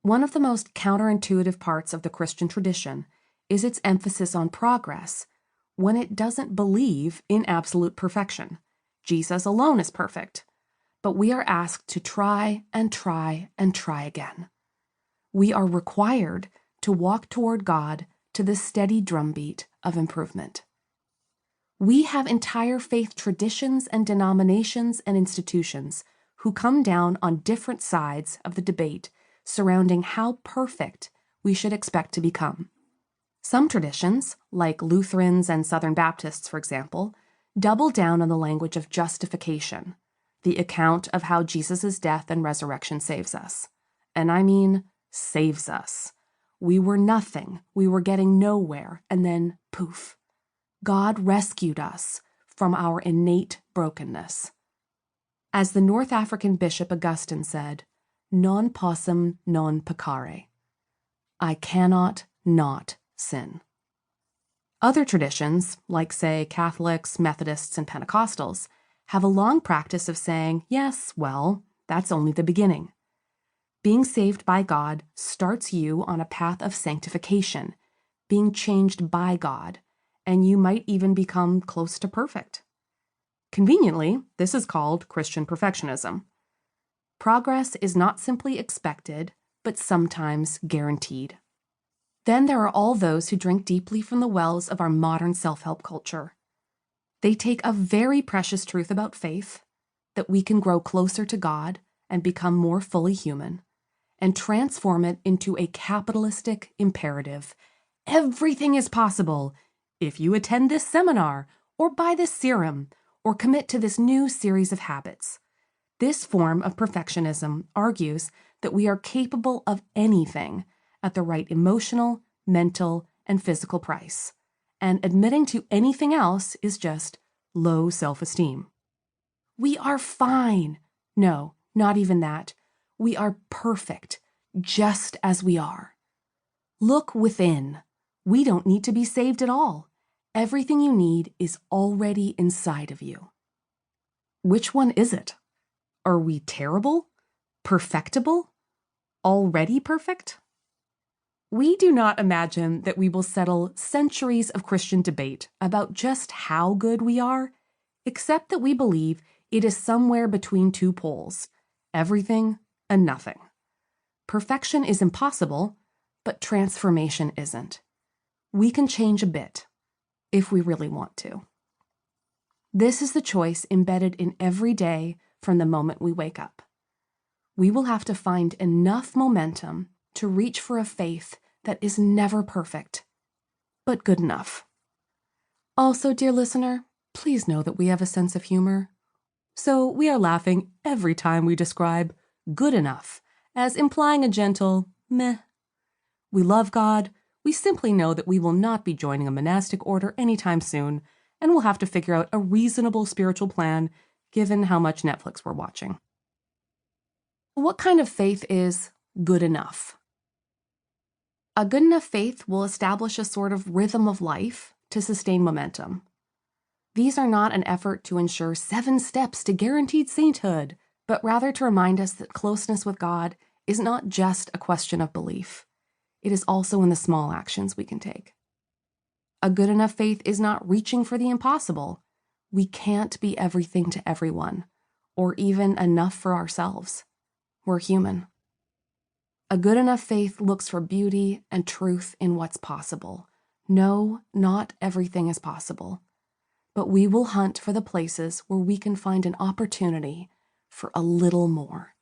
One of the most counterintuitive parts of the Christian tradition is its emphasis on progress when it doesn't believe in absolute perfection. Jesus alone is perfect, but we are asked to try and try and try again. We are required to walk toward God to the steady drumbeat of improvement. We have entire faith traditions and denominations and institutions who come down on different sides of the debate surrounding how perfect we should expect to become. Some traditions, like Lutherans and Southern Baptists, for example, double down on the language of justification, the account of how Jesus' death and resurrection saves us. And I mean, saves us. We were nothing, we were getting nowhere, and then poof. God rescued us from our innate brokenness. As the North African bishop Augustine said, non possum non peccare. I cannot not sin. Other traditions, like say Catholics, Methodists, and Pentecostals, have a long practice of saying, yes, well, that's only the beginning. Being saved by God starts you on a path of sanctification, being changed by God, and you might even become close to perfect. Conveniently, this is called Christian perfectionism. Progress is not simply expected, but sometimes guaranteed. Then there are all those who drink deeply from the wells of our modern self-help culture. They take a very precious truth about faith, that we can grow closer to God and become more fully human, and transform it into a capitalistic imperative. Everything is possible if you attend this seminar, or buy this serum, or commit to this new series of habits. This form of perfectionism argues that we are capable of anything at the right emotional, mental, and physical price, and admitting to anything else is just low self-esteem. We are fine. No, not even that. We are perfect, just as we are. Look within. We don't need to be saved at all. Everything you need is already inside of you. Which one is it? Are we terrible? Perfectible? Already perfect? We do not imagine that we will settle centuries of Christian debate about just how good we are, except that we believe it is somewhere between two poles, everything and nothing. Perfection is impossible, but transformation isn't. We can change a bit, if we really want to. This is the choice embedded in every day from the moment we wake up. We will have to find enough momentum to reach for a faith that is never perfect, but good enough. Also, dear listener, please know that we have a sense of humor. So we are laughing every time we describe good enough as implying a gentle meh. We love God. We simply know that we will not be joining a monastic order anytime soon, and we'll have to figure out a reasonable spiritual plan given how much Netflix we're watching. What kind of faith is good enough? A good enough faith will establish a sort of rhythm of life to sustain momentum. These are not an effort to ensure 7 steps to guaranteed sainthood, but rather to remind us that closeness with God is not just a question of belief. It is also in the small actions we can take. A good enough faith is not reaching for the impossible. We can't be everything to everyone, or even enough for ourselves. We're human. A good enough faith looks for beauty and truth in what's possible. No, not everything is possible. But we will hunt for the places where we can find an opportunity for a little more.